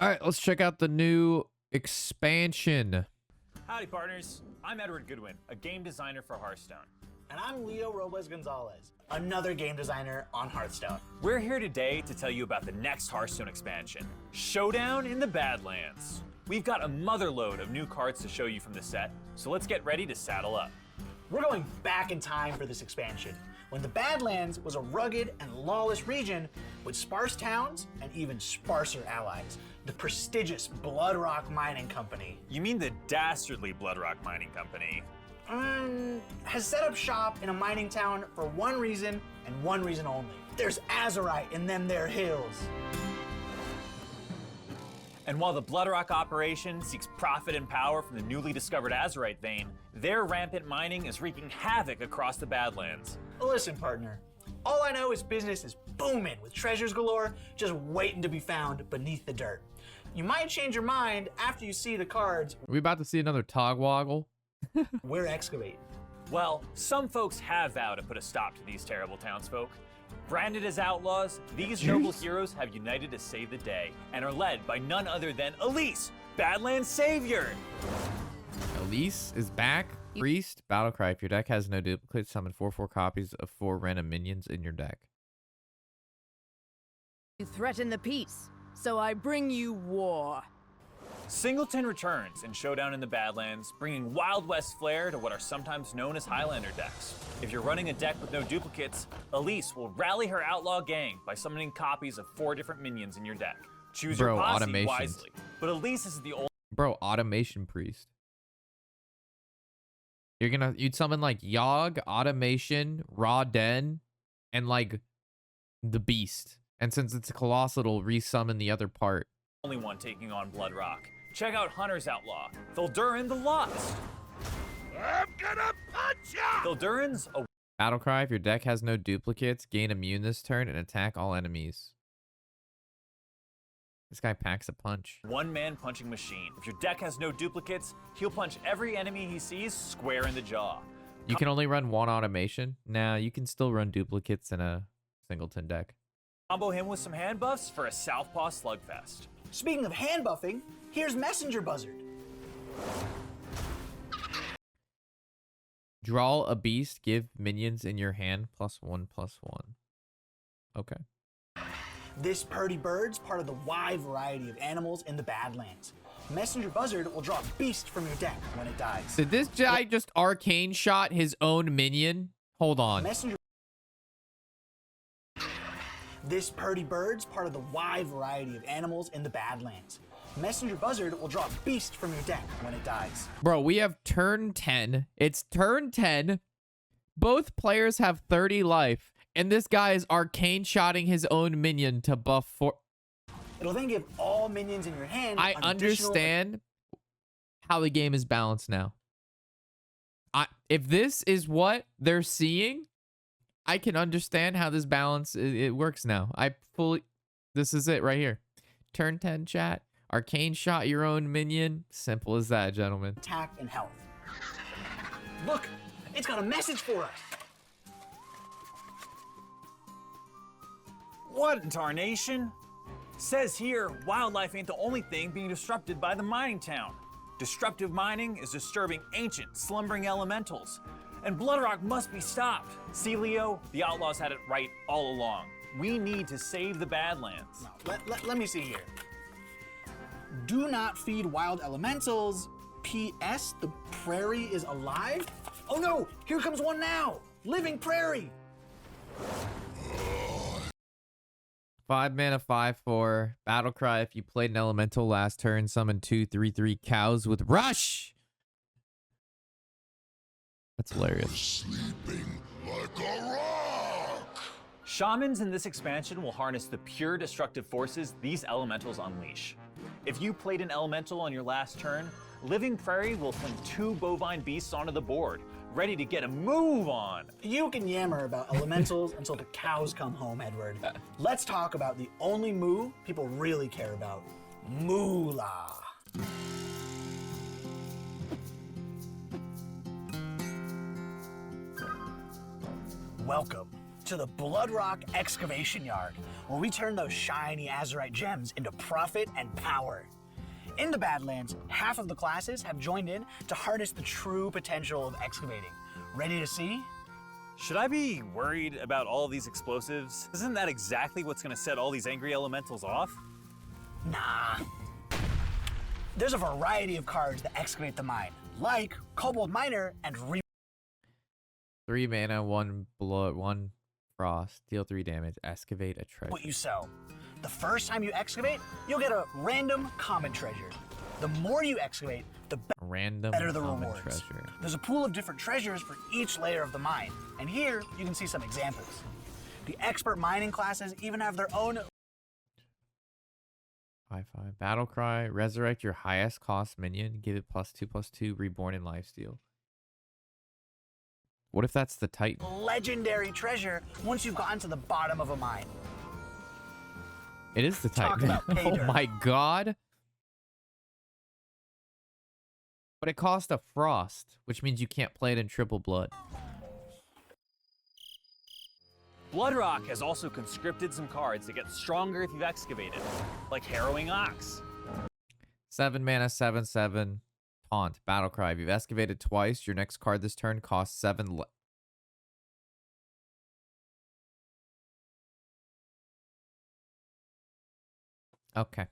All right, let's check out the new expansion. Howdy, partners. I'm Edward Goodwin, a game designer for Hearthstone. And I'm Leo Robles Gonzalez, another game designer on Hearthstone. We're here today to tell you about the next Hearthstone expansion, Showdown in the Badlands. We've got a motherload of new cards to show you from the set, so let's get ready to saddle up. We're going back in time for this expansion, when the Badlands was a rugged and lawless region with sparse towns and even sparser allies. The prestigious Bloodrock Mining Company. You mean the dastardly Bloodrock Mining Company? Has set up shop in a mining town for one reason and one reason only. There's azurite in them there hills. And while the Bloodrock operation seeks profit and power from the newly discovered azurite vein, their rampant mining is wreaking havoc across the Badlands. Listen, partner. All I know is business is booming with treasures galore just waiting to be found beneath the dirt. You might change your mind after you see the cards. Are we about to see another Togwoggle? We're excavating. Well, some folks have vowed to put a stop to these terrible townsfolk. Branded as outlaws, these noble heroes have united to save the day and are led by none other than Elise, Badlands Savior. Elise is back. Priest, Battlecry. If your deck has no duplicates, summon 4/4 copies of 4 random minions in your deck. You threaten the peace, so I bring you war. Singleton returns in Showdown in the Badlands, bringing Wild West flair to what are sometimes known as Highlander decks. If you're running a deck with no duplicates, Elise will rally her outlaw gang by summoning copies of 4 different minions in your deck. Choose your posse wisely, but Elise is the only. Bro, Automation Priest. You'd summon like Yogg, Automation, Raw Den, and like the Beast. And since it's a Colossal, it'll resummon the other part. Only one taking on Bloodrock. Check out Hunter's Outlaw, Thuldurin the Lost. I'm gonna punch ya! Thuldurin's a Battlecry. If your deck has no duplicates, gain immune this turn and attack all enemies. This guy packs a punch. one-man punching machine. If your deck has no duplicates, he'll punch every enemy he sees square in the jaw. You can only run 1 automation? Nah, you can still run duplicates in a Singleton deck. Combo him with some hand buffs for a Southpaw slugfest. Speaking of hand buffing, here's Messenger Buzzard. Draw a beast, give minions in your hand +1/+1. Okay. This purdy bird's part of the wide variety of animals in the Badlands. Messenger Buzzard will draw a beast from your deck when it dies. Did this guy just arcane shot his own minion? Hold on. This purdy bird's part of the wide variety of animals in the Badlands. Messenger Buzzard will draw a beast from your deck when it dies. Bro, we have turn 10. It's turn 10. Both players have 30 life. And this guy is arcane shotting his own minion to buff 4. It'll then give all minions in your hand. I understand how the game is balanced now. If this is what they're seeing, I can understand how this balance it works now. This is it right here. Turn 10 chat. Arcane shot your own minion. Simple as that, gentlemen. Attack and health. Look, it's got a message for us. What in tarnation? Says here, wildlife ain't the only thing being disrupted by the mining town. Disruptive mining is disturbing ancient, slumbering elementals. And Bloodrock must be stopped. See, Leo, the Outlaws had it right all along. We need to save the Badlands. No, let me see here. Do not feed wild elementals. P.S. The prairie is alive? Oh no, here comes one now. Living prairie. 5 mana, 5/4. Battlecry. If you played an elemental last turn, summon 2 3/3 cows with rush. That's hilarious. Sleeping like a rock. Shamans in this expansion will harness the pure destructive forces these elementals unleash. If you played an elemental on your last turn, Living Prairie will fling 2 bovine beasts onto the board, ready to get a move on. You can yammer about elementals until the cows come home, Edward. Let's talk about the only moo people really care about. Moolah. Welcome to the Bloodrock Excavation Yard, where we turn those shiny azurite gems into profit and power. In the Badlands, half of the classes have joined in to harness the true potential of excavating. Ready to see? Should I be worried about all these explosives? Isn't that exactly what's gonna set all these angry elementals off? Nah. There's a variety of cards that excavate the mine, like Kobold Miner and 3 mana, 1 blood, 1 frost, deal 3 damage, excavate a treasure. what you sow. The first time you excavate, you'll get a random common treasure. The more you excavate, the Random better the common rewards. treasure. There's a pool of different treasures for each layer of the mine, and here you can see some examples. The expert mining classes even have their own 5/5 battle cry. Resurrect your highest cost minion. Give it +2/+2. Reborn in lifesteal. What if that's the Titan? legendary treasure once you've gotten to the bottom of a mine. It is the Talk Titan. about pay Oh dirt. my god. But it costs a frost, which means you can't play it in triple blood. Bloodrock has also conscripted some cards that get stronger if you've excavated, like Harrowing Ox. 7 mana, 7/7. Taunt. Battle cry. If you've excavated twice, your next card this turn costs 7. Okay.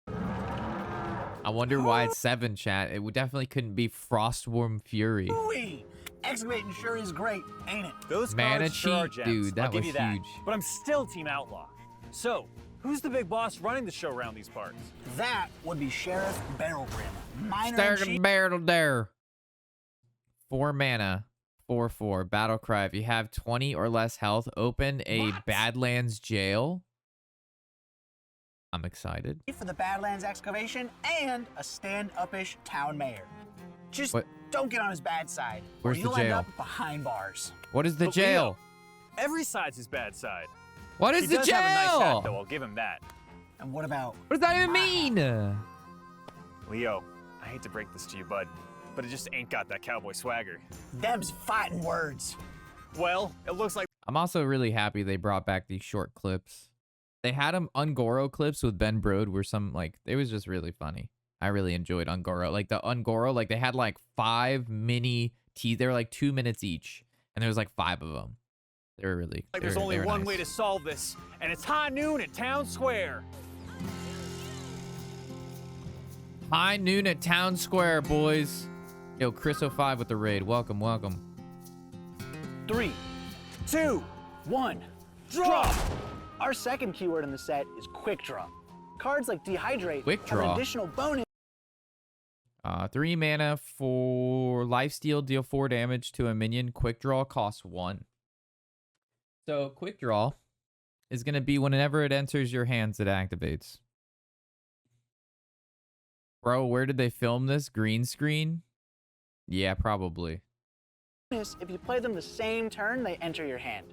I wonder why it's 7, chat. It would definitely couldn't be Frostworm Fury. Ooh-wee! Excavating sure is great, ain't it? Those Mana cards sure are cheat, gems. dude, that I'll give was you that. huge. But I'm still Team Outlaw. So, who's the big boss running the show around these parts? That would be Sheriff Barrelbrim, miner in Start chief. barrel there. 4 mana, 4/4. Battle cry. If you have 20 or less health, open a What? Badlands jail. I'm excited. For the Badlands excavation and a stand-up-ish town mayor. Just What? don't get on his bad side, Where's or the you'll end jail? up behind bars. What is the But jail? Every side's his bad side. What is He the does jail? have a nice hat, though. I'll give him that. And what about What does that even my mean? Leo, I hate to break this to you, bud, but it just ain't got that cowboy swagger. them's fighting words? Well, it looks like I'm also really happy they brought back these short clips. They had them Ungoro clips with Ben Brode were some like it was just really funny. I really enjoyed Ungoro. Like the Ungoro, like they had like 5 mini they were like 2 minutes each, and there was like 5 of them. They were really. there's only one way to solve this, and it's high noon at Town Square. High noon at Town Square, boys. Yo, Chris 05 with the raid. Welcome, welcome. 3, 2, 1, Draw! Our second keyword in the set is Quick Draw. Cards like Dehydrate Quick have Draw. an additional bonus 3 mana for lifesteal, deal 4 damage to a minion. Quick draw costs 1. So quick draw is going to be whenever it enters your hands, it activates. Bro, where did they film this? Green screen? Yeah, probably. if you play them the same turn they enter your hand.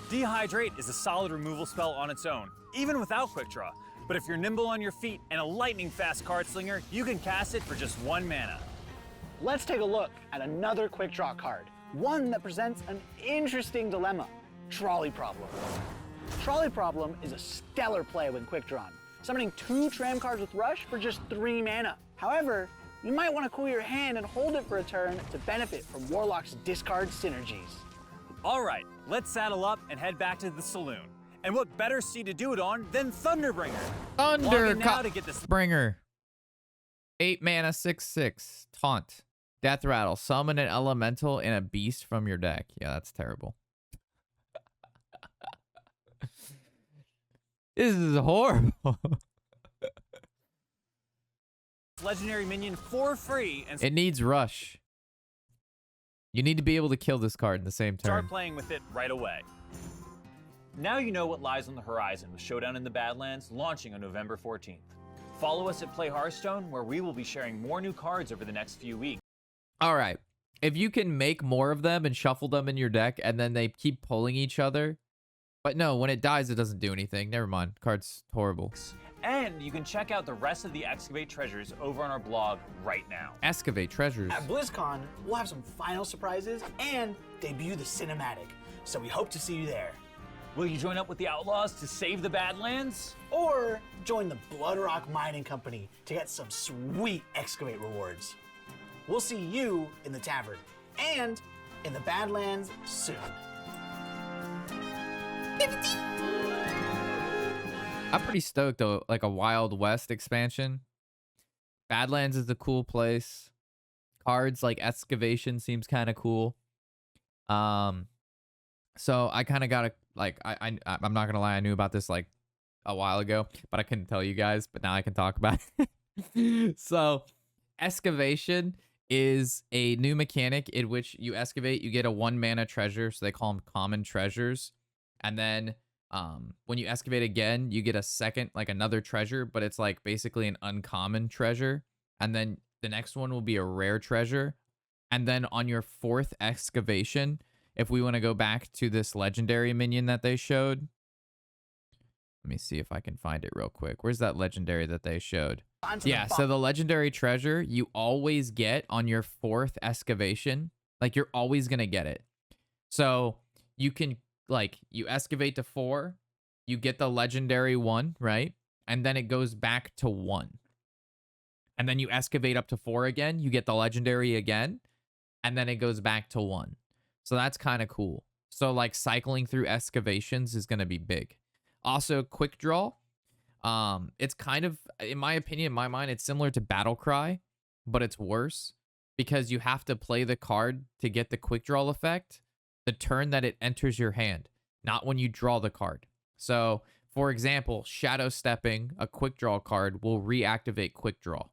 Dehydrate is a solid removal spell on its own, even without Quick Draw. But if you're nimble on your feet and a lightning-fast card slinger, you can cast it for just 1 mana. Let's take a look at another Quick Draw card, one that presents an interesting dilemma, Trolley Problem. Trolley Problem is a stellar play when quick drawn, summoning 2 Tram cards with Rush for just 3 mana. However, you might want to cool your hand and hold it for a turn to benefit from Warlock's discard synergies. All right, let's saddle up and head back to the saloon. And what better seat to do it on than Thunderbringer? Log in now to get this. Bringer. 8 mana, 6/6. Taunt. Death Rattle. Summon an elemental and a beast from your deck. Yeah, that's terrible. This is horrible. Legendary minion for free and It needs rush. You need to be able to kill this card in the same start turn. playing with it right away. Now you know what lies on the horizon with Showdown in the Badlands launching on November 14th. Follow us at Play Hearthstone, where we will be sharing more new cards over the next few weeks. All right. If you can make more of them and shuffle them in your deck and then they keep pulling each other. But no, when it dies, it doesn't do anything. Never mind. Card's horrible. And you can check out the rest of the Excavate treasures over on our blog right now. Excavate treasures. At BlizzCon, we'll have some final surprises and debut the cinematic, so we hope to see you there. Will you join up with the outlaws to save the Badlands? Or join the Bloodrock Mining Company to get some sweet excavate rewards. We'll see you in the tavern and in the Badlands soon. I'm pretty stoked though, like a Wild West expansion. Badlands is a cool place. Cards like excavation seems kind of cool. So I kind of got to like I'm not gonna lie, I knew about this like a while ago, but I couldn't tell you guys. But now I can talk about it. So excavation is a new mechanic in which you excavate, you get a 1 mana treasure, so they call them common treasures, and then when you excavate again, you get a second, like another treasure, but it's like basically an uncommon treasure, and then the next one will be a rare treasure, and then on your 4th excavation, if we want to go back to this legendary minion that they showed, let me see if I can find it real quick. Where's that legendary that they showed? Yeah, so the legendary treasure you always get on your 4th excavation. Like, you're always going to get it. So you can, like, you excavate to 4, you get the legendary 1, right? And then it goes back to 1. And then you excavate up to 4 again, you get the legendary again, and then it goes back to 1. So that's kind of cool. So like cycling through excavations is going to be big. Also, quick draw. It's kind of, in my opinion, in my mind, it's similar to Battle Cry, but it's worse because you have to play the card to get the quick draw effect the turn that it enters your hand, not when you draw the card. So, for example, shadow stepping a quick draw card will reactivate quick draw.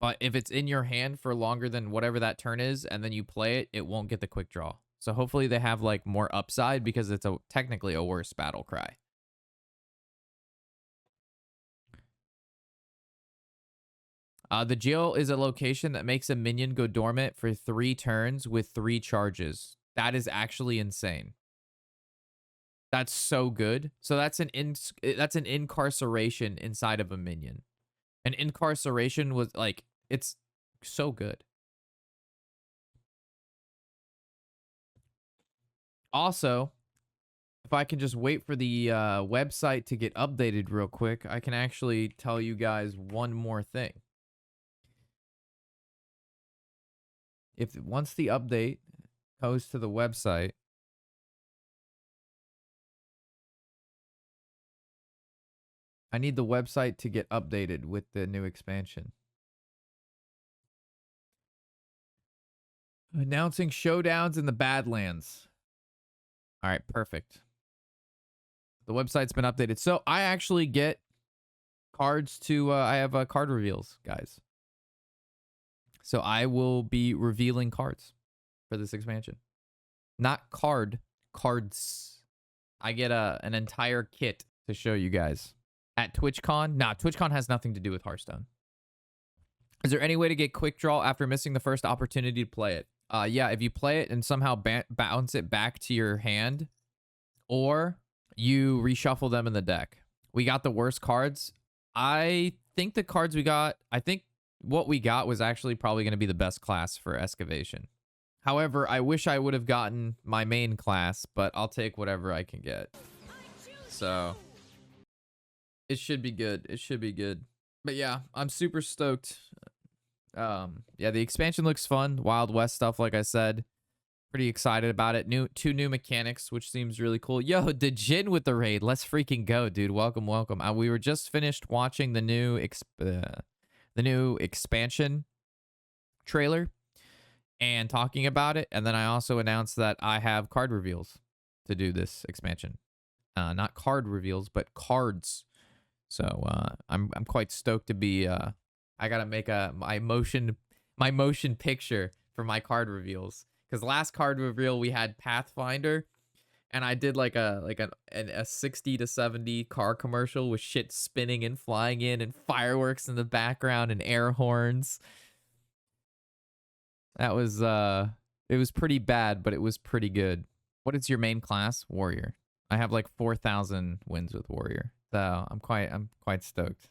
But if it's in your hand for longer than whatever that turn is, and then you play it, it won't get the quick draw. So hopefully they have like more upside because it's technically a worse Battle Cry. The jail is a location that makes a minion go dormant for 3 turns with 3 charges. That is actually insane. That's so good. So that's an incarceration inside of a minion. An incarceration was like, it's so good. Also, if I can just wait for the website to get updated real quick, I can actually tell you guys one more thing. Once the update goes to the website, I need the website to get updated with the new expansion. Announcing showdowns in the Badlands. All right, perfect. The website's been updated. So I actually get cards to, I have card reveals, guys. So I will be revealing cards for this expansion. Not cards. I get an entire kit to show you guys. At TwitchCon? Nah, TwitchCon has nothing to do with Hearthstone. Is there any way to get quick draw after missing the first opportunity to play it? Yeah, if you play it and somehow bounce it back to your hand, or you reshuffle them in the deck. We got the worst cards. I think the cards we got, I think what we got was actually probably going to be the best class for excavation. However, I wish I would have gotten my main class, but I'll take whatever I can get. So it should be good. It should be good. But yeah, I'm super stoked. Yeah, the expansion looks fun. Wild West stuff, like I said. Pretty excited about it. 2 new mechanics, which seems really cool. Yo, the Jin with the raid. Let's freaking go, dude. Welcome, welcome. We were just finished watching the new expansion trailer and talking about it. And then I also announced that I have card reveals to do this expansion. Not card reveals, but cards. So I'm quite stoked to be. I gotta make my motion picture for my card reveals. Because last card reveal we had Pathfinder, and I did like a 60 to 70 car commercial with shit spinning and flying in and fireworks in the background and air horns. That was it was pretty bad, but it was pretty good. What is your main class? Warrior. I have like 4,000 wins with Warrior. So I'm quite stoked.